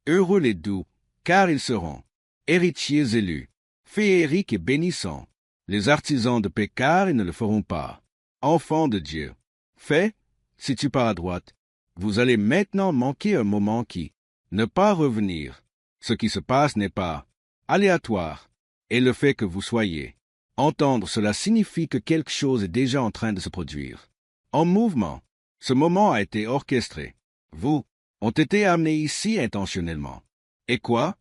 Heureux les doux, car ils seront héritiers élus, féeriques et bénissants. Les artisans de paix, car ils ne le feront pas. Enfants de Dieu, fais, si tu pars à droite, vous allez maintenant manquer un moment qui, ne pas revenir. Ce qui se passe n'est pas aléatoire, et le fait que vous soyez entendre, cela signifie que quelque chose est déjà en train de se produire. En mouvement, ce moment a été orchestré. Vous ont été amenés ici intentionnellement. Et quoi?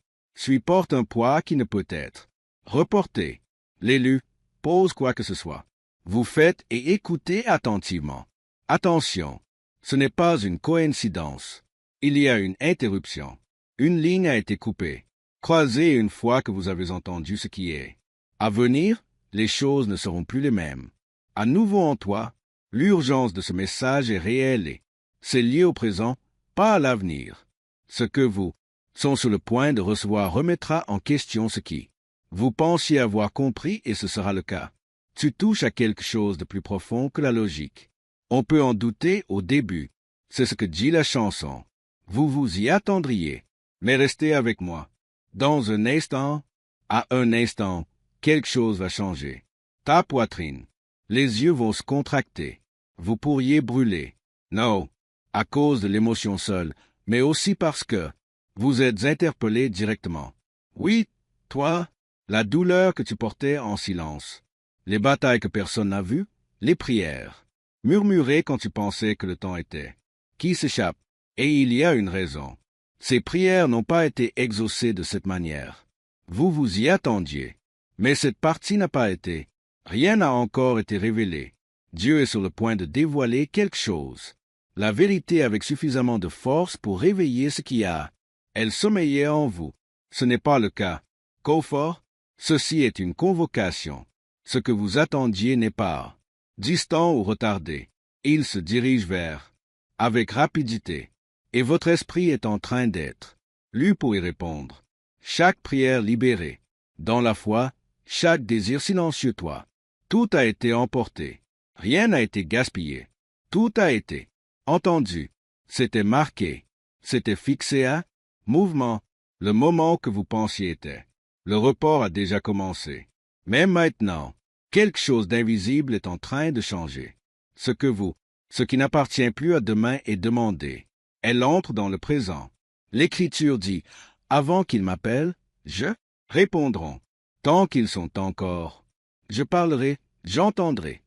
Porte un poids qui ne peut être reporté. L'élu pose quoi que ce soit. Vous faites et écoutez attentivement. Attention, ce n'est pas une coïncidence. Il y a une interruption. Une ligne a été coupée. Croisez une fois que vous avez entendu ce qui est à venir, les choses ne seront plus les mêmes. À nouveau en toi, l'urgence de ce message est réelle et c'est lié au présent, pas à l'avenir. Ce que vous sont sur le point de recevoir remettra en question ce qui vous pensiez avoir compris et ce sera le cas. Tu touches à quelque chose de plus profond que la logique. On peut en douter au début. C'est ce que dit la chanson. Vous vous y attendriez, mais restez avec moi. Dans un instant, à un instant, quelque chose va changer. Ta poitrine, les yeux vont se contracter. Vous pourriez brûler. Non, à cause de l'émotion seule, mais aussi parce que vous êtes interpellé directement. Oui, toi, la douleur que tu portais en silence, les batailles que personne n'a vues, les prières, murmurer quand tu pensais que le temps était, qui s'échappe, et il y a une raison. Ces prières n'ont pas été exaucées de cette manière. Vous vous y attendiez, mais cette partie n'a pas été. Rien n'a encore été révélé. Dieu est sur le point de dévoiler quelque chose. La vérité avec suffisamment de force pour réveiller ce qui a. Elle sommeillait en vous. Ce n'est pas le cas. Confort, ceci est une convocation. Ce que vous attendiez n'est pas distant ou retardé. Il se dirige vers, avec rapidité, et votre esprit est en train d'être lu pour y répondre. Chaque prière libérée, dans la foi, chaque désir silencieux toi. Tout a été emporté. Rien n'a été gaspillé. Tout a été entendu. C'était marqué. C'était fixé à mouvement. Le moment que vous pensiez était. Le report a déjà commencé. Mais maintenant, quelque chose d'invisible est en train de changer. Ce qui n'appartient plus à demain est demandé. Elle entre dans le présent. L'Écriture dit, avant qu'ils m'appellent, je répondront. Tant qu'ils sont encore, je parlerai, j'entendrai.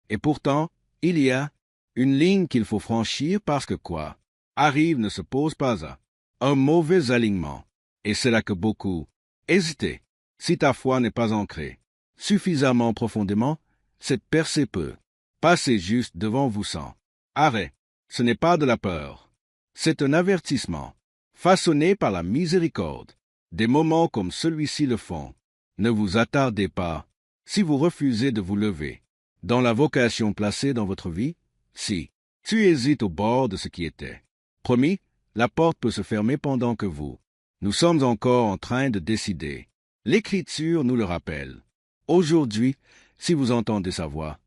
Et pourtant, il y a une ligne qu'il faut franchir parce que quoi arrive ne se pose pas à un mauvais alignement. Et c'est là que beaucoup hésitez. Si ta foi n'est pas ancrée suffisamment profondément, cette percée peut passer juste devant vous sans arrêt. Ce n'est pas de la peur. C'est un avertissement, façonné par la miséricorde. Des moments comme celui-ci le font. Ne vous attardez pas. Si vous refusez de vous lever, dans la vocation placée dans votre vie, si tu hésites au bord de ce qui était promis, la porte peut se fermer pendant que nous sommes encore en train de décider. L'Écriture nous le rappelle. Aujourd'hui, si vous entendez sa voix,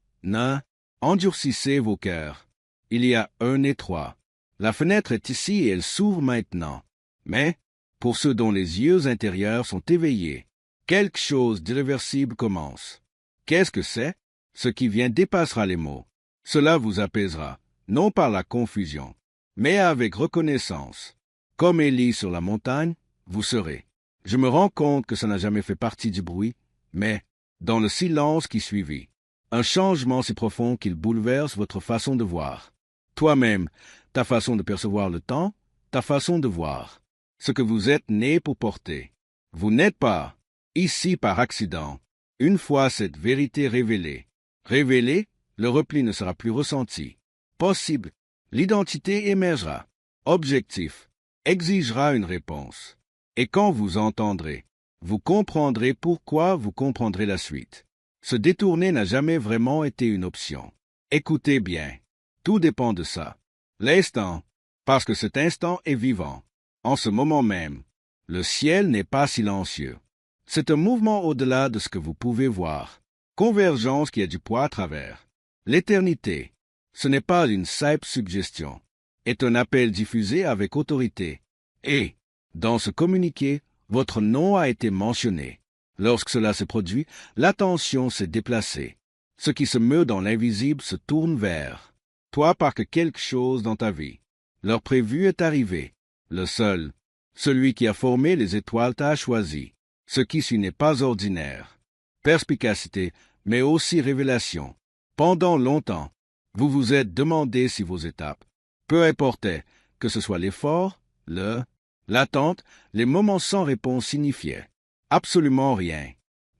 endurcissez vos cœurs. Il y a un étroit. La fenêtre est ici et elle s'ouvre maintenant. Mais, pour ceux dont les yeux intérieurs sont éveillés, quelque chose d'irréversible commence. Qu'est-ce que c'est? Ce qui vient dépassera les mots. Cela vous apaisera, non par la confusion, mais avec reconnaissance. Comme Élie sur la montagne, vous serez. Je me rends compte que ça n'a jamais fait partie du bruit, mais, dans le silence qui suivit, un changement si profond qu'il bouleverse votre façon de voir. Toi-même, ta façon de percevoir le temps, ta façon de voir. Ce que vous êtes né pour porter. Vous n'êtes pas ici par accident. Une fois cette vérité révélée, le repli ne sera plus ressenti. Possible, l'identité émergera. Objectif, exigera une réponse. Et quand vous entendrez, vous comprendrez pourquoi vous comprendrez la suite. Se détourner n'a jamais vraiment été une option. Écoutez bien, tout dépend de ça. L'instant, parce que cet instant est vivant. En ce moment même, le ciel n'est pas silencieux. C'est un mouvement au-delà de ce que vous pouvez voir. Convergence qui a du poids à travers. L'éternité, ce n'est pas une simple suggestion, est un appel diffusé avec autorité. Et, Dans ce communiqué, votre nom a été mentionné. Lorsque cela se produit, l'attention s'est déplacée. Ce qui se meut dans l'invisible se tourne vers toi parce que quelque chose dans ta vie. Leur prévu est arrivé. Le seul, celui qui a formé les étoiles t'a choisi. Ce qui suit n'est pas ordinaire. Perspicacité, mais aussi révélation. Pendant longtemps, vous vous êtes demandé si vos étapes, peu importaient, que ce soit l'effort, l'attente, les moments sans réponse signifiaient absolument rien.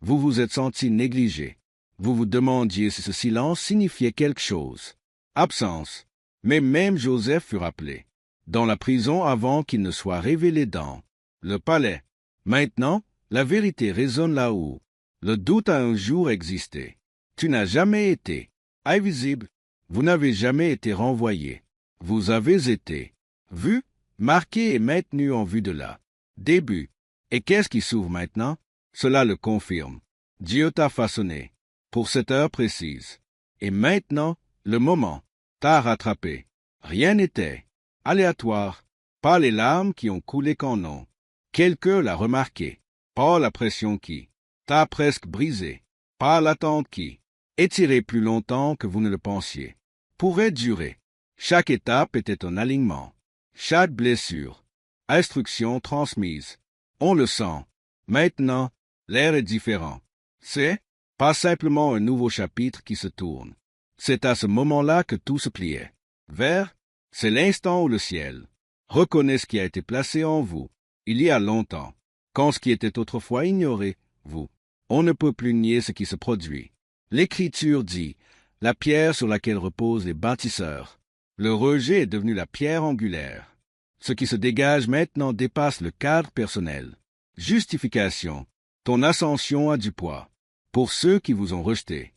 Vous vous êtes senti négligé. Vous vous demandiez si ce silence signifiait quelque chose. Absence. Mais même Joseph fut rappelé. Dans la prison avant qu'il ne soit révélé dans le palais. Maintenant, la vérité résonne là-haut. Le doute a un jour existé. Tu n'as jamais été invisible. Vous n'avez jamais été renvoyé. Vous avez été vu, marqué et maintenu en vue de là. Début. Et qu'est-ce qui s'ouvre maintenant? Cela le confirme. Dieu t'a façonné pour cette heure précise. Et maintenant, le moment t'a rattrapé. Rien n'était aléatoire, pas les larmes qui ont coulé qu'en non. Quelqu'un l'a remarqué, pas la pression qui t'a presque brisé, pas l'attente qui, étirée plus longtemps que vous ne le pensiez, pourrait durer. Chaque étape était un alignement, chaque blessure, instruction transmise. On le sent. Maintenant, l'air est différent. C'est pas simplement un nouveau chapitre qui se tourne. C'est à ce moment-là que tout se pliait. C'est l'instant où le ciel reconnaît ce qui a été placé en vous, il y a longtemps. Quand ce qui était autrefois ignoré, on ne peut plus nier ce qui se produit. L'Écriture dit, la pierre sur laquelle reposent les bâtisseurs. Le rejet est devenu la pierre angulaire. Ce qui se dégage maintenant dépasse le cadre personnel. Justification. Ton ascension a du poids. Pour ceux qui vous ont rejeté.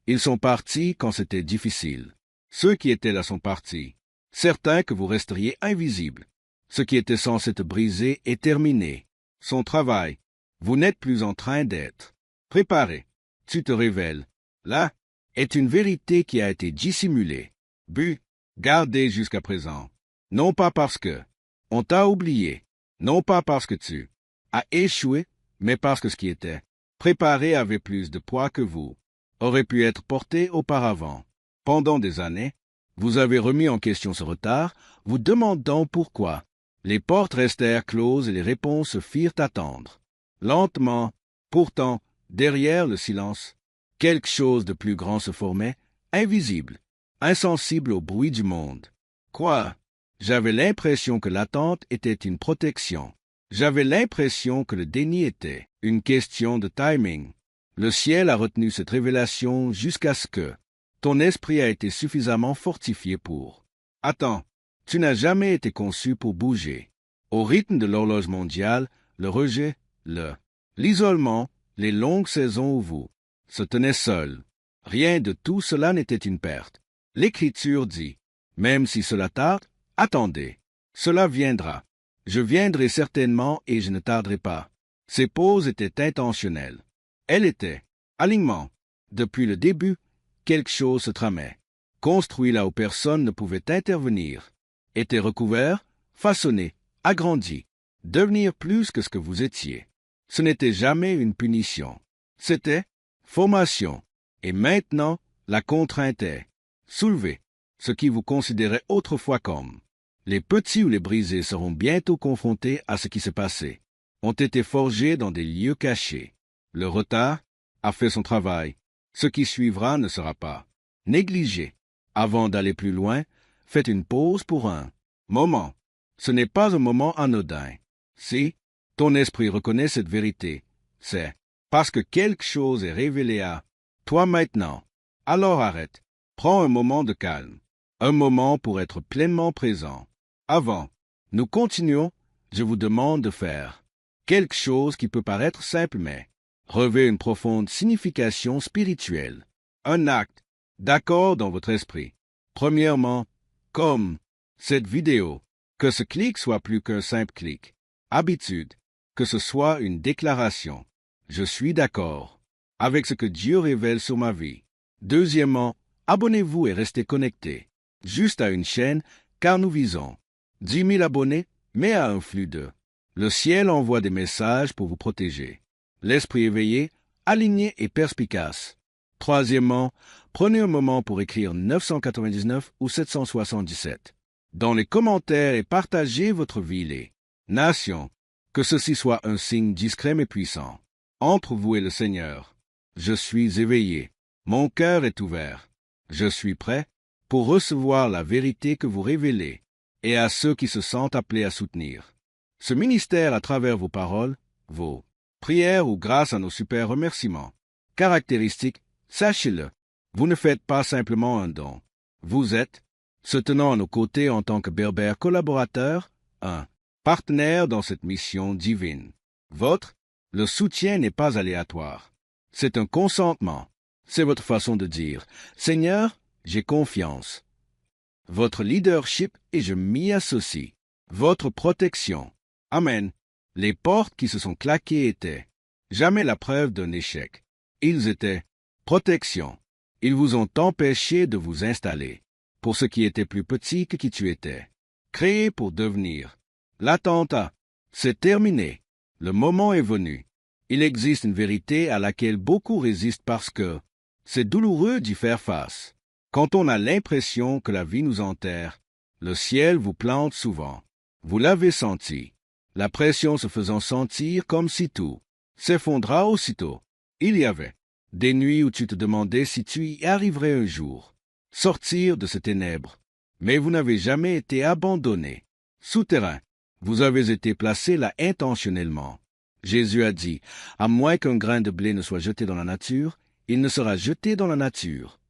Ils sont partis quand c'était difficile. Ceux qui étaient là sont partis. Certains que vous resteriez invisibles. Ce qui était censé te briser est terminé. Son travail. Vous n'êtes plus en train d'être préparé. Tu te révèles. Là est une vérité qui a été dissimulée. Gardée jusqu'à présent. Non pas parce que on t'a oublié. Non pas parce que tu as échoué, mais parce que ce qui était préparé avait plus de poids que vous aurait pu être porté auparavant. Pendant des années, vous avez remis en question ce retard, vous demandant pourquoi. Les portes restèrent closes et les réponses se firent attendre. Lentement, pourtant, derrière le silence, quelque chose de plus grand se formait, invisible, insensible au bruit du monde. Quoi? J'avais l'impression que l'attente était une protection. J'avais l'impression que le déni était une question de timing. Le ciel a retenu cette révélation jusqu'à ce que ton esprit a été suffisamment fortifié pour. Attends, tu n'as jamais été conçu pour bouger. Au rythme de l'horloge mondiale, le rejet, l'isolement, les longues saisons où vous se tenez seul. Rien de tout cela n'était une perte. L'Écriture dit, même si cela tarde, attendez, cela viendra. Je viendrai certainement et je ne tarderai pas. Ces pauses étaient intentionnelles. Elles étaient alignement. Depuis le début, quelque chose se tramait. Construit là où personne ne pouvait intervenir. Était recouvert, façonné, agrandi. Devenir plus que ce que vous étiez. Ce n'était jamais une punition. C'était formation. Et maintenant, la contrainte est soulever ce qui vous considérait autrefois comme. Les petits ou les brisés seront bientôt confrontés à ce qui s'est passé. Ont été forgés dans des lieux cachés. Le retard a fait son travail. Ce qui suivra ne sera pas négligé. Avant d'aller plus loin, faites une pause pour un moment. Ce n'est pas un moment anodin. Si ton esprit reconnaît cette vérité, c'est parce que quelque chose est révélé à toi maintenant. Alors arrête. Prends un moment de calme. Un moment pour être pleinement présent. Avant, nous continuons, je vous demande de faire quelque chose qui peut paraître simple mais revêt une profonde signification spirituelle. Un acte d'accord dans votre esprit. Premièrement, comme cette vidéo, que ce clic soit plus qu'un simple clic. Habitude, que ce soit une déclaration. Je suis d'accord avec ce que Dieu révèle sur ma vie. Deuxièmement, abonnez-vous et restez connectés. Juste à une chaîne, car nous visons 10 000 abonnés mais à un flux de. Le ciel envoie des messages pour vous protéger. L'esprit éveillé, aligné et perspicace. Troisièmement, prenez un moment pour écrire 999 ou 777 dans les commentaires et partagez votre vie les nations. Que ceci soit un signe discret mais puissant. Entre vous et le Seigneur. Je suis éveillé. Mon cœur est ouvert. Je suis prêt pour recevoir la vérité que vous révélez et à ceux qui se sentent appelés à soutenir ce ministère à travers vos paroles, vos prières ou grâce à nos super remerciements. Caractéristiques, sachez-le, vous ne faites pas simplement un don. Vous êtes, se tenant à nos côtés en tant que berbère collaborateur, un partenaire dans cette mission divine. Le soutien n'est pas aléatoire. C'est un consentement. C'est votre façon de dire, « Seigneur, j'ai confiance. » Votre leadership et je m'y associe. Votre protection. Amen. Les portes qui se sont claquées étaient jamais la preuve d'un échec. Ils étaient protection. Ils vous ont empêché de vous installer pour ce qui était plus petit que qui tu étais. Créé pour devenir. L'attentat. C'est terminé. Le moment est venu. Il existe une vérité à laquelle beaucoup résistent parce que c'est douloureux d'y faire face. Quand on a l'impression que la vie nous enterre, le ciel vous plante souvent. Vous l'avez senti. La pression se faisant sentir comme si tout s'effondra aussitôt. Il y avait des nuits où tu te demandais si tu y arriverais un jour. Sortir de ces ténèbres. Mais vous n'avez jamais été abandonné. Souterrain. Vous avez été placé là intentionnellement. Jésus a dit, à moins qu'un grain de blé ne soit jeté dans la nature, il ne sera jeté dans la nature.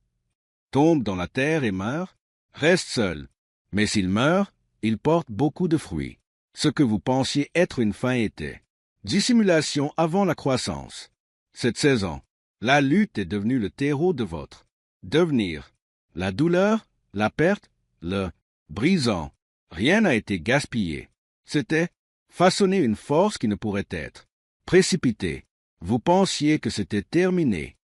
Tombe dans la terre et meurt, reste seul. Mais s'il meurt, il porte beaucoup de fruits. Ce que vous pensiez être une fin était dissimulation avant la croissance. Cette saison, la lutte est devenue le terreau de votre devenir. La douleur, la perte, le brisant, rien n'a été gaspillé. C'était façonner une force qui ne pourrait être précipitée. Vous pensiez que c'était terminé.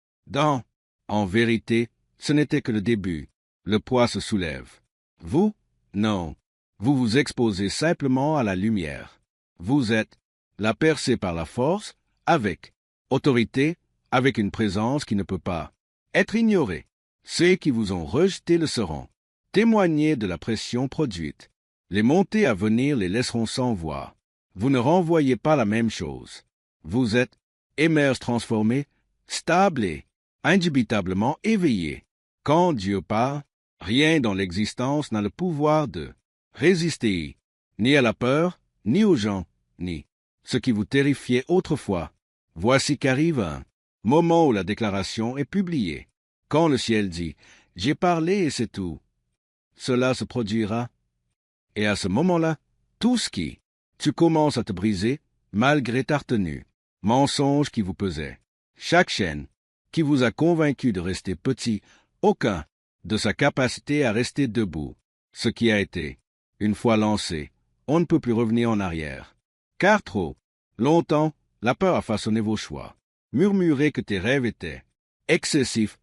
En vérité, ce n'était que le début. Le poids se soulève. Vous? Non. Vous vous exposez simplement à la lumière. Vous êtes la percée par la force, avec autorité, avec une présence qui ne peut pas être ignorée. Ceux qui vous ont rejeté le seront. Témoignez de la pression produite. Les montées à venir les laisseront sans voix. Vous ne renvoyez pas la même chose. Vous êtes émerge transformé, stable et indubitablement éveillé. Quand Dieu parle, rien dans l'existence n'a le pouvoir de résister, ni à la peur, ni aux gens, ni ce qui vous terrifiait autrefois. Voici qu'arrive un moment où la déclaration est publiée. Quand le ciel dit « J'ai parlé et c'est tout », cela se produira. Et à ce moment-là, tout ce qui, tu commences à te briser, malgré ta retenue, mensonge qui vous pesait, chaque chaîne qui vous a convaincu de rester petit, aucun de sa capacité à rester debout. Ce qui a été, une fois lancé, on ne peut plus revenir en arrière. Car trop longtemps, la peur a façonné vos choix. Murmurez que tes rêves étaient excessifs,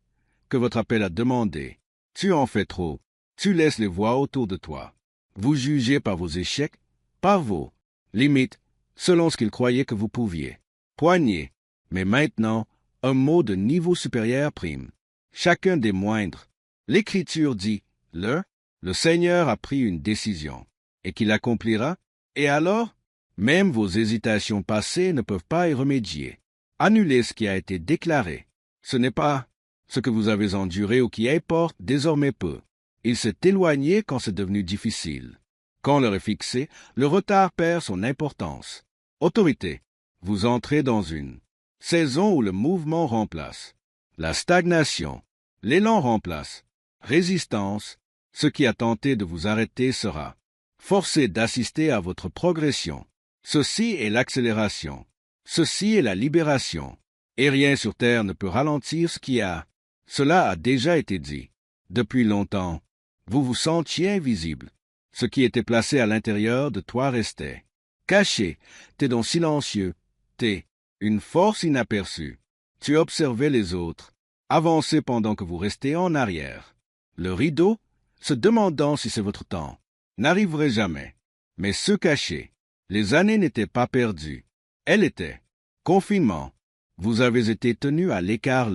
que votre appel a demandé. Tu en fais trop. Tu laisses les voix autour de toi. Vous jugez par vos échecs, par vos limites, selon ce qu'ils croyaient que vous pouviez. Poignez. Mais maintenant, un mot de niveau supérieur prime. Chacun des moindres. L'Écriture dit, le Seigneur a pris une décision, et qu'il l'accomplira, et alors, même vos hésitations passées ne peuvent pas y remédier. Annulez ce qui a été déclaré. Ce n'est pas ce que vous avez enduré ou qui importe désormais peu. Il s'est éloigné quand c'est devenu difficile. Quand l'heure est fixée, le retard perd son importance. Autorité. Vous entrez dans une saison où le mouvement remplace la stagnation. L'élan remplace résistance. Ce qui a tenté de vous arrêter sera forcé d'assister à votre progression. Ceci est l'accélération. Ceci est la libération. Et rien sur terre ne peut ralentir ce qui a. Cela a déjà été dit. Depuis longtemps, vous vous sentiez invisible. Ce qui était placé à l'intérieur de toi restait caché. T'es donc silencieux. T'es une force inaperçue. Tu observais les autres avancer pendant que vous restez en arrière. Le rideau, se demandant si c'est votre temps, n'arriverait jamais. mais ceux cachés. Les années n'étaient pas perdues. Elles étaient. Confinement. Vous avez été tenu à l'écart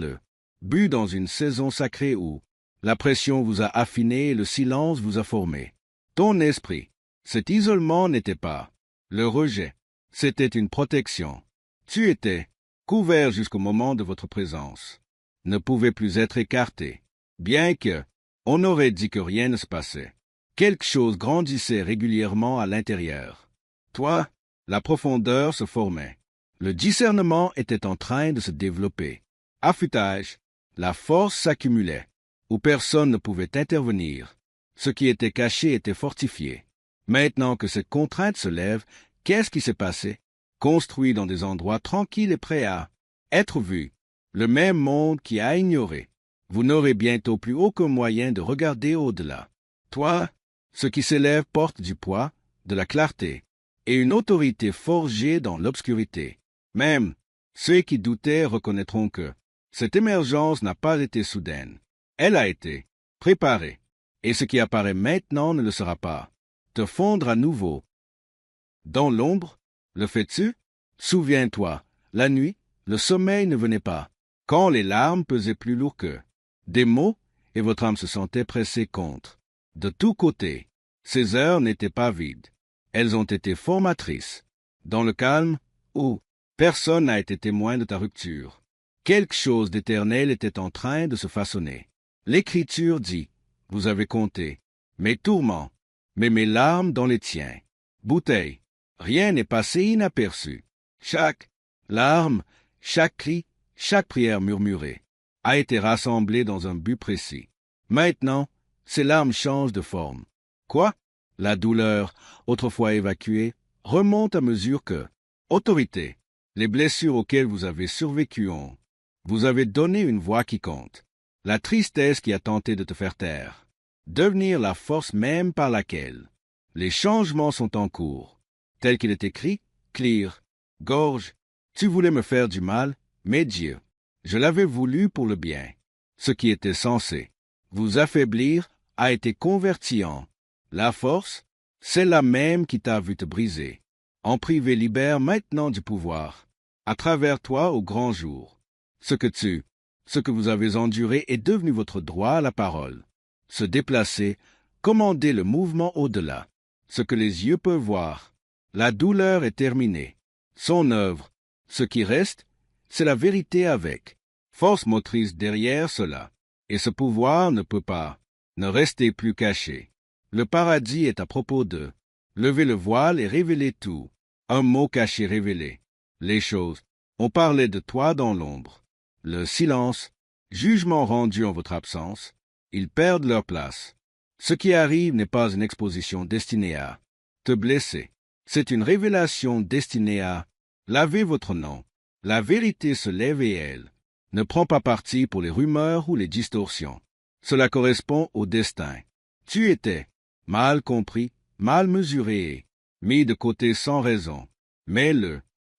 but dans une saison sacrée où la pression vous a affiné et le silence vous a formé. Ton esprit. Cet isolement n'était pas le rejet. C'était une protection. Tu étais couvert jusqu'au moment de votre présence. Ne pouvait plus être écarté. Bien que, on aurait dit que rien ne se passait. Quelque chose grandissait régulièrement à l'intérieur. Toi, la profondeur se formait. Le discernement était en train de se développer. Affûtage, la force s'accumulait, où personne ne pouvait intervenir. Ce qui était caché était fortifié. Maintenant que cette contrainte se lève, qu'est-ce qui s'est passé? Construit dans des endroits tranquilles et prêts à être vus. Le même monde qui a ignoré. Vous n'aurez bientôt plus aucun moyen de regarder au-delà. Toi, ce qui s'élève porte du poids, de la clarté, et une autorité forgée dans l'obscurité. Même ceux qui doutaient reconnaîtront que cette émergence n'a pas été soudaine. Elle a été préparée, et ce qui apparaît maintenant ne le sera pas. Te fondre à nouveau. Dans l'ombre, le fais-tu? Souviens-toi, la nuit, le sommeil ne venait pas. Quand les larmes pesaient plus lourd que des mots, et votre âme se sentait pressée contre. De tous côtés, ces heures n'étaient pas vides. Elles ont été formatrices. Dans le calme, où personne n'a été témoin de ta rupture. Quelque chose d'éternel était en train de se façonner. L'Écriture dit, vous avez compté mes tourments, mais mes larmes dans les tiens. Bouteille, rien n'est passé inaperçu. Chaque larme, chaque cri, chaque prière murmurée a été rassemblée dans un but précis. Maintenant, ces larmes changent de forme. Quoi? La douleur, autrefois évacuée, remonte à mesure que, autorité, les blessures auxquelles vous avez survécu ont. Vous avez donné une voix qui compte. La tristesse qui a tenté de te faire taire. Devenir la force même par laquelle les changements sont en cours. Tel qu'il est écrit, Clear, gorge, tu voulais me faire du mal, mais Dieu, je l'avais voulu pour le bien. Ce qui était censé vous affaiblir a été converti en la force, c'est la même qui t'a vu te briser. En privé libère maintenant du pouvoir, à travers toi au grand jour. Ce que vous avez enduré est devenu votre droit à la parole. Se déplacer, commander le mouvement au-delà. Ce que les yeux peuvent voir. La douleur est terminée. Son œuvre, ce qui reste, c'est la vérité avec force motrice derrière cela. Et ce pouvoir ne peut pas ne rester plus caché. Le paradis est à propos de lever le voile et révéler tout. Un mot caché révélé. Les choses. On parlait de toi dans l'ombre. Le silence, jugement rendu en votre absence, ils perdent leur place. Ce qui arrive n'est pas une exposition destinée à te blesser. C'est une révélation destinée à laver votre nom. La vérité se lève et elle ne prend pas parti pour les rumeurs ou les distorsions. Cela correspond au destin. Tu étais mal compris, mal mesuré et mis de côté sans raison. Mais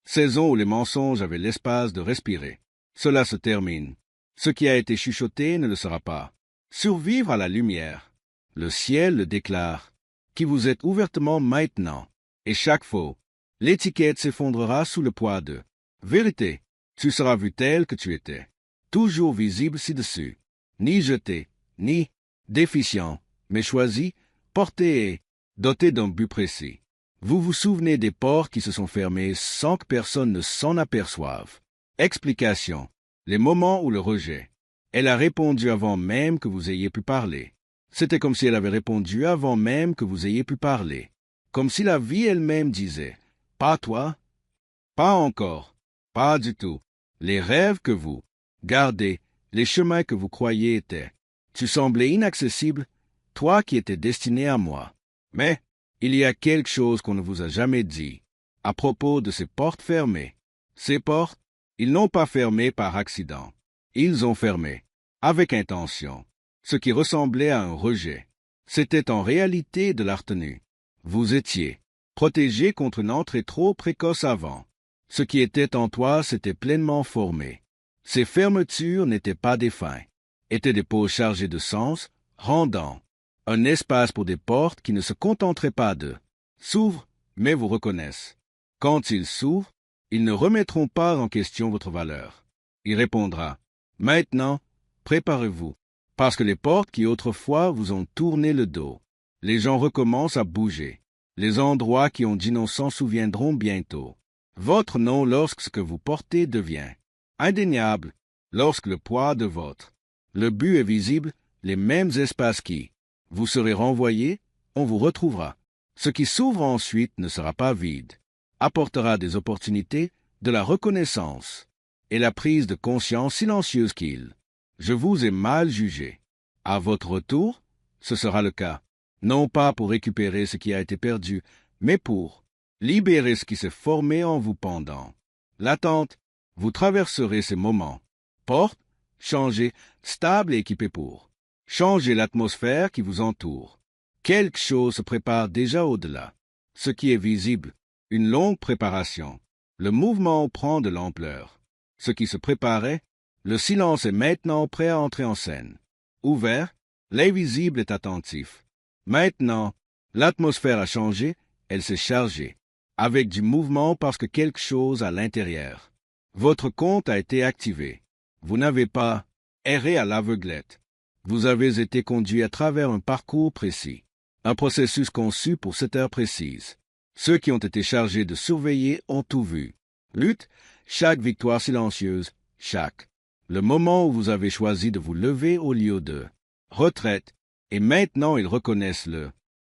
saison où les mensonges avaient l'espace de respirer. Cela se termine. Ce qui a été chuchoté ne le sera pas. Survivre à la lumière. Le ciel le déclare, qui vous êtes ouvertement maintenant. Et chaque fois, l'étiquette s'effondrera sous le poids de vérité. Tu seras vu tel que tu étais, toujours visible ci-dessus, ni jeté, ni déficient, mais choisi, porté et doté d'un but précis. Vous vous souvenez des portes qui se sont fermées sans que personne ne s'en aperçoive. Explication. Les moments où le rejet. Elle a répondu avant même que vous ayez pu parler. C'était comme si elle avait répondu avant même que vous ayez pu parler. Comme si la vie elle-même disait « Pas toi, pas encore, pas du tout. » Les rêves que vous gardez, les chemins que vous croyez étaient. Tu semblais inaccessible, toi qui étais destiné à moi. Mais il y a quelque chose qu'on ne vous a jamais dit à propos de ces portes fermées. Ces portes, ils n'ont pas fermé par accident. Ils ont fermé, avec intention, ce qui ressemblait à un rejet. C'était en réalité de la retenue. Vous étiez protégé contre une entrée trop précoce avant. Ce qui était en toi s'était pleinement formé. Ces fermetures n'étaient pas des fins, étaient des pots chargés de sens, rendant un espace pour des portes qui ne se contenteraient pas de s'ouvrent, mais vous reconnaissent. Quand ils s'ouvrent, ils ne remettront pas en question votre valeur. Il répondra, « Maintenant, préparez-vous, parce que les portes qui autrefois vous ont tourné le dos, les gens recommencent à bouger. Les endroits qui ont dit non s'en souviendront bientôt. Votre nom lorsque ce que vous portez devient indéniable, lorsque le poids de le but est visible, les mêmes espaces qui, vous serez renvoyés, on vous retrouvera. Ce qui s'ouvre ensuite ne sera pas vide, apportera des opportunités, de la reconnaissance et la prise de conscience silencieuse qu'il. Je vous ai mal jugé. À votre retour, ce sera le cas, non pas pour récupérer ce qui a été perdu, mais pour libérer ce qui s'est formé en vous pendant l'attente. Vous traverserez ces moments, portes, changés, stables et équipés pour changer l'atmosphère qui vous entoure. Quelque chose se prépare déjà au-delà. Ce qui est visible, une longue préparation. Le mouvement prend de l'ampleur. Ce qui se préparait, le silence est maintenant prêt à entrer en scène. Ouvert, l'invisible est attentif. Maintenant, l'atmosphère a changé, elle s'est chargée, avec du mouvement parce que quelque chose à l'intérieur. Votre compte a été activé. Vous n'avez pas erré à l'aveuglette. Vous avez été conduit à travers un parcours précis, un processus conçu pour cette heure précise. Ceux qui ont été chargés de surveiller ont tout vu. Lutte, chaque victoire silencieuse, chaque. Le moment où vous avez choisi de vous lever au lieu de retraite, et maintenant ils reconnaissent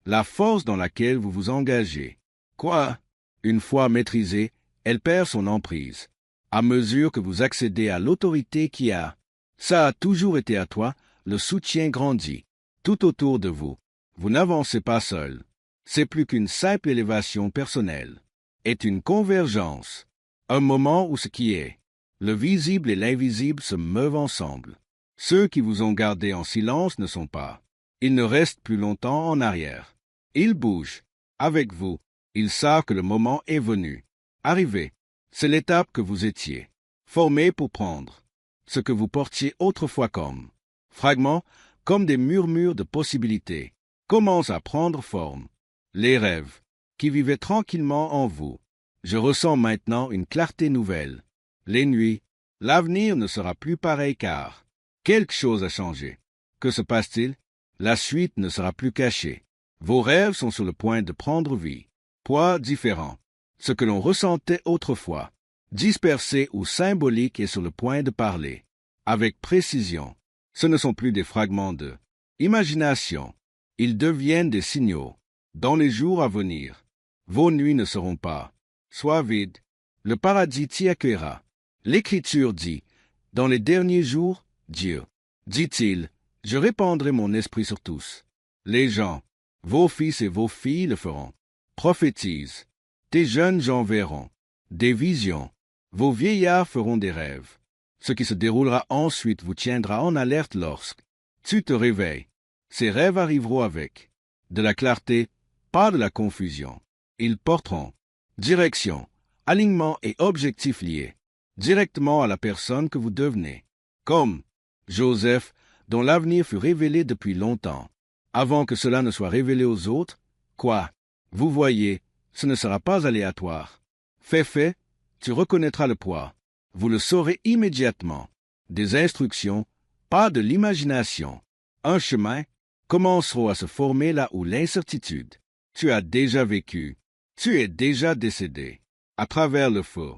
la force dans laquelle vous vous engagez. Quoi? Une fois maîtrisée, elle perd son emprise. À mesure que vous accédez à l'autorité qui a, ça a toujours été à toi, le soutien grandit, tout autour de vous. Vous n'avancez pas seul. C'est plus qu'une simple élévation personnelle. Est une convergence. Un moment où ce qui est, le visible et l'invisible se meuvent ensemble. Ceux qui vous ont gardé en silence ne sont pas. Ils ne restent plus longtemps en arrière. Ils bougent. Avec vous, ils savent que le moment est venu. Arrivez. C'est l'étape que vous étiez, formé pour prendre. Ce que vous portiez autrefois comme fragments, comme des murmures de possibilités, commencent à prendre forme. Les rêves, qui vivaient tranquillement en vous. Je ressens maintenant une clarté nouvelle. Les nuits, l'avenir ne sera plus pareil car quelque chose a changé. Que se passe-t-il? La suite ne sera plus cachée. Vos rêves sont sur le point de prendre vie. Poids différent. Ce que l'on ressentait autrefois, dispersé ou symbolique, est sur le point de parler. Avec précision. Ce ne sont plus des fragments de imagination. Ils deviennent des signaux. Dans les jours à venir, vos nuits ne seront pas. Sois vide. Le paradis t'y accueillera. L'Écriture dit, dans les derniers jours, Dieu, dit-il, je répandrai mon esprit sur tous. Les gens, vos fils et vos filles le feront. Prophétise. Tes jeunes gens verront des visions. Vos vieillards feront des rêves. Ce qui se déroulera ensuite vous tiendra en alerte lorsque tu te réveilles. Ces rêves arriveront avec de la clarté, pas de la confusion. Ils porteront direction, alignement et objectifs liés directement à la personne que vous devenez. Comme Joseph, dont l'avenir fut révélé depuis longtemps, avant que cela ne soit révélé aux autres. Quoi? Vous voyez, ce ne sera pas aléatoire. Fait, tu reconnaîtras le poids. Vous le saurez immédiatement. Des instructions, pas de l'imagination. Un chemin commenceront à se former là où l'incertitude. Tu as déjà vécu. Tu es déjà décédé. À travers le feu,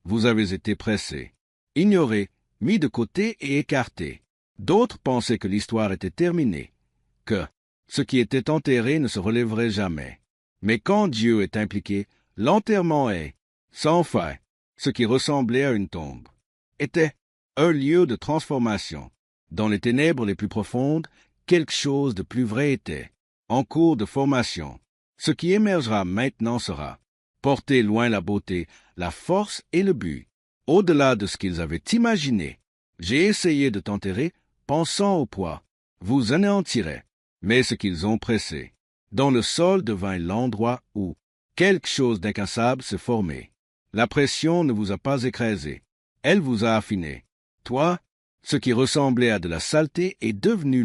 vous avez été pressé, ignoré, mis de côté et écarté. D'autres pensaient que l'histoire était terminée, que ce qui était enterré ne se relèverait jamais. Mais quand Dieu est impliqué, l'enterrement est, sans fin, ce qui ressemblait à une tombe, était un lieu de transformation. Dans les ténèbres les plus profondes, quelque chose de plus vrai était, en cours de formation. Ce qui émergera maintenant sera porter loin la beauté, la force et le but, au-delà de ce qu'ils avaient imaginé. J'ai essayé de t'enterrer, pensant au poids. Vous anéantirez, mais ce qu'ils ont pressé. Dans le sol devint l'endroit où quelque chose d'incassable s'est formé. La pression ne vous a pas écrasé, elle vous a affiné. Toi, ce qui ressemblait à de la saleté est devenu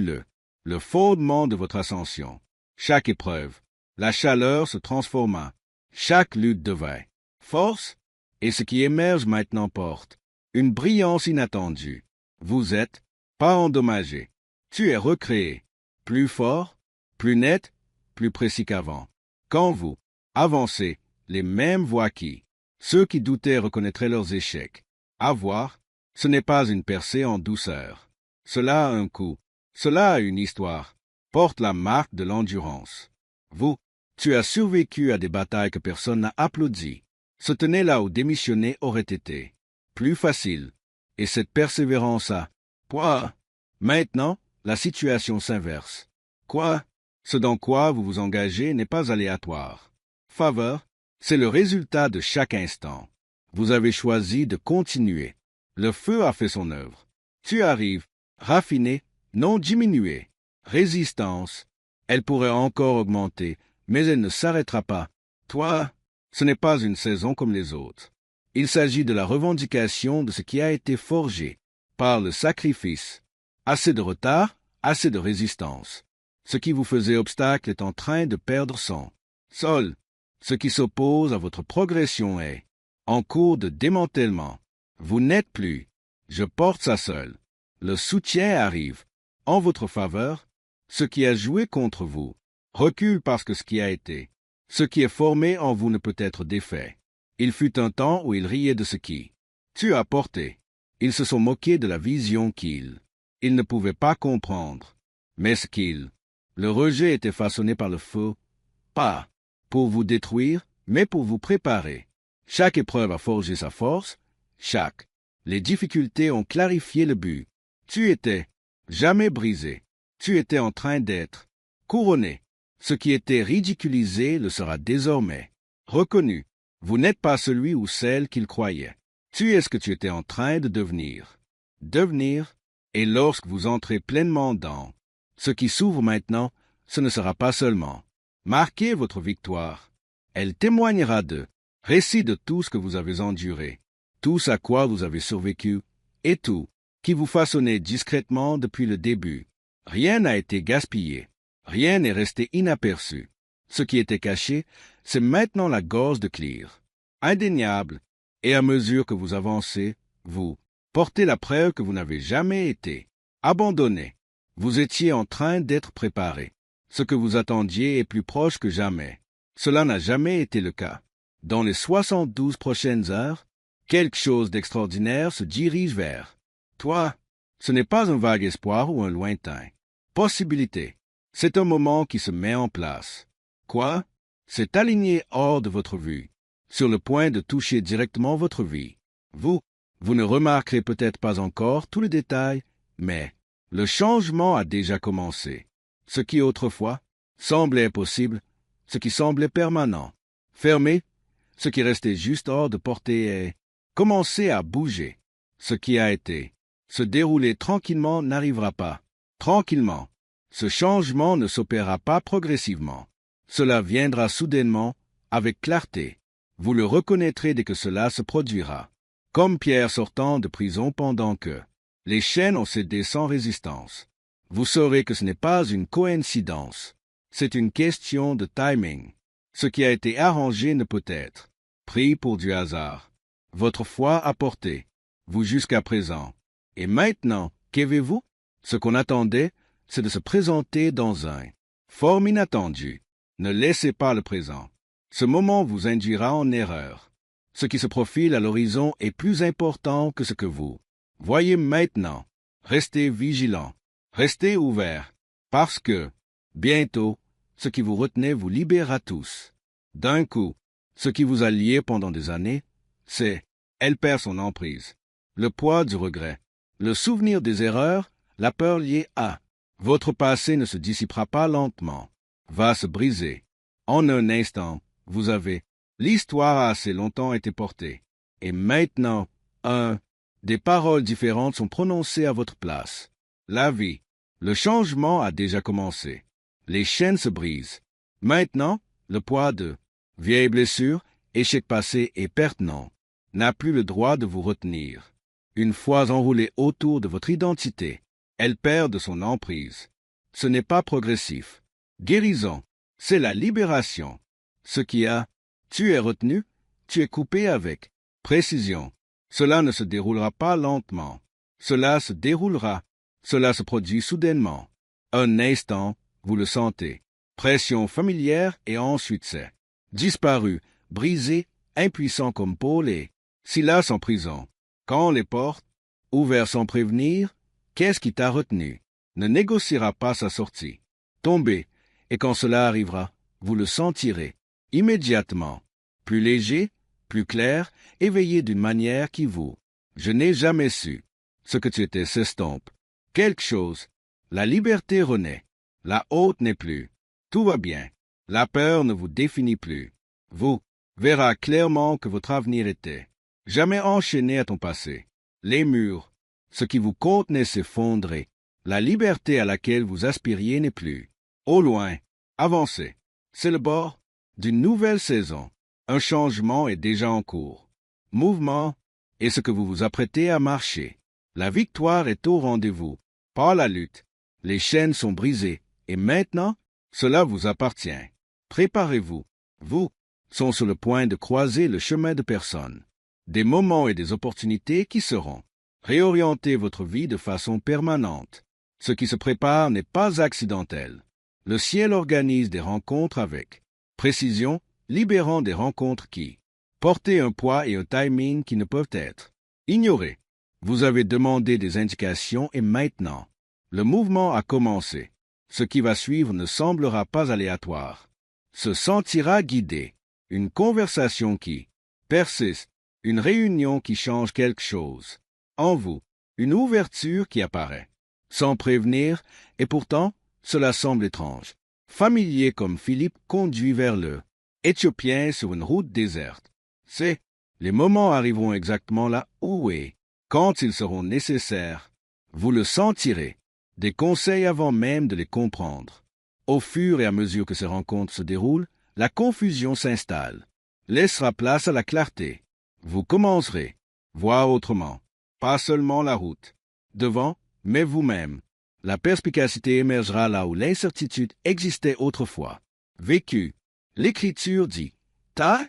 le fondement de votre ascension. Chaque épreuve, La chaleur se transforma. Chaque lutte devint force, et ce qui émerge maintenant porte une brillance inattendue. Vous êtes pas endommagé. Tu es recréé, plus fort, plus net, plus précis qu'avant. Quand vous avancez, les mêmes voix qui, ceux qui doutaient reconnaîtraient leurs échecs. À voir, ce n'est pas une percée en douceur. Cela a un coup, cela a une histoire, porte la marque de l'endurance. Vous, tu as survécu à des batailles que personne n'a applaudies. Se tenir là où démissionner aurait été plus facile. Et cette persévérance a, quoi? Maintenant, la situation s'inverse. Quoi? Ce dans quoi vous vous engagez n'est pas aléatoire. Faveur, c'est le résultat de chaque instant. Vous avez choisi de continuer. Le feu a fait son œuvre. Tu arrives, raffiné, non diminué. Résistance, elle pourrait encore augmenter, mais elle ne s'arrêtera pas. Toi, ce n'est pas une saison comme les autres. Il s'agit de la revendication de ce qui a été forgé par le sacrifice. Assez de retard, assez de résistance. Ce qui vous faisait obstacle est en train de perdre son sol. Ce qui s'oppose à votre progression est en cours de démantèlement. Vous n'êtes plus. Je porte ça seul. Le soutien arrive. En votre faveur, ce qui a joué contre vous recule parce que ce qui a été. Ce qui est formé en vous ne peut être défait. Il fut un temps où ils riaient de ce qui tu as porté. Ils se sont moqués de la vision qu'ils ne pouvaient pas comprendre. Mais ce qu'ils, le rejet était façonné par le feu, pas pour vous détruire, mais pour vous préparer. Chaque épreuve a forgé sa force, les difficultés ont clarifié le but. Tu étais jamais brisé. Tu étais en train d'être couronné. Ce qui était ridiculisé le sera désormais reconnu. Vous n'êtes pas celui ou celle qu'il croyait. Tu es ce que tu étais en train de devenir. Devenir, et lorsque vous entrez pleinement dans ce qui s'ouvre maintenant, ce ne sera pas seulement marquer votre victoire. Elle témoignera de récit de tout ce que vous avez enduré, tout ce à quoi vous avez survécu, et tout qui vous façonnait discrètement depuis le début. Rien n'a été gaspillé. Rien n'est resté inaperçu. Ce qui était caché, c'est maintenant la gorge de Clear. Indéniable, et à mesure que vous avancez, vous portez la preuve que vous n'avez jamais été abandonné. Vous étiez en train d'être préparé. Ce que vous attendiez est plus proche que jamais. Cela n'a jamais été le cas. Dans les 72 prochaines heures, quelque chose d'extraordinaire se dirige vers toi. Ce n'est pas un vague espoir ou un lointain possibilité. C'est un moment qui se met en place. Quoi? C'est aligné hors de votre vue, sur le point de toucher directement votre vie. Vous ne remarquerez peut-être pas encore tous les détails, mais le changement a déjà commencé. Ce qui autrefois semblait impossible, ce qui semblait permanent, fermé, ce qui restait juste hors de portée est commencé à bouger. Ce qui a été se dérouler tranquillement n'arrivera pas. Tranquillement. Ce changement ne s'opérera pas progressivement. Cela viendra soudainement, avec clarté. Vous le reconnaîtrez dès que cela se produira. Comme Pierre sortant de prison pendant que les chaînes ont cédé sans résistance. Vous saurez que ce n'est pas une coïncidence. C'est une question de timing. Ce qui a été arrangé ne peut être pris pour du hasard. Votre foi a porté, vous jusqu'à présent. Et maintenant, qu'avez-vous? Ce qu'on attendait, c'est de se présenter dans un forme inattendue. Ne laissez pas le présent. Ce moment vous induira en erreur. Ce qui se profile à l'horizon est plus important que ce que vous voyez maintenant. Restez vigilant, restez ouvert, parce que, bientôt, ce qui vous retenait vous libérera tous. D'un coup, ce qui vous a lié pendant des années, elle perd son emprise. Le poids du regret, le souvenir des erreurs, la peur liée à votre passé ne se dissipera pas lentement, va se briser. En un instant, vous avez, l'histoire a assez longtemps été portée, et maintenant, des paroles différentes sont prononcées à votre place. La vie, le changement a déjà commencé. Les chaînes se brisent. Maintenant, le poids de vieilles blessures, échecs passés et pertinents n'a plus le droit de vous retenir. Une fois enroulée autour de votre identité, elle perd de son emprise. Ce n'est pas progressif. Guérison, C'est la libération. Ce qui a, tu es retenu, tu es coupé avec précision. Cela ne se déroulera pas lentement. Cela se déroulera. Cela se produit soudainement. Un instant, vous le sentez. Pression familière et ensuite c'est disparu, brisé, impuissant comme Paul et Silas en prison. Quand les portes, ouvertes sans prévenir, qu'est-ce qui t'a retenu? Ne négociera pas sa sortie. Tombez, et quand cela arrivera, vous le sentirez, immédiatement, plus léger, plus clair, éveillé d'une manière qui vous. Je n'ai jamais su. Ce que tu étais s'estompe. Quelque chose. La liberté renaît. La haute n'est plus. Tout va bien. La peur ne vous définit plus. Vous verrez clairement que votre avenir était jamais enchaîné à ton passé. Les murs, ce qui vous contenait s'effondrer. La liberté à laquelle vous aspiriez n'est plus. Au loin, avancez. C'est le bord d'une nouvelle saison. Un changement est déjà en cours. Mouvement est ce que vous vous apprêtez à marcher. La victoire est au rendez-vous. Par la lutte, les chaînes sont brisées, et maintenant, cela vous appartient. Préparez-vous. Vous sont sur le point de croiser le chemin de personnes. Des moments et des opportunités qui seront réorienter votre vie de façon permanente. Ce qui se prépare n'est pas accidentel. Le ciel organise des rencontres avec précision, libérant des rencontres qui portent un poids et un timing qui ne peuvent être ignorés. Vous avez demandé des indications et maintenant, le mouvement a commencé. Ce qui va suivre ne semblera pas aléatoire. Se sentira guidé. Une conversation qui persiste. Une réunion qui change quelque chose. En vous, une ouverture qui apparaît. Sans prévenir, et pourtant, cela semble étrange. Familier comme Philippe conduit vers le Éthiopien sur une route déserte. Les moments arriveront exactement là où et quand ils seront nécessaires. Vous le sentirez. Des conseils avant même de les comprendre. Au fur et à mesure que ces rencontres se déroulent, la confusion s'installe. Laissera place à la clarté. Vous commencerez, voir autrement, pas seulement la route, devant, mais vous-même. La perspicacité émergera là où l'incertitude existait autrefois. Vécu. L'Écriture dit, t'as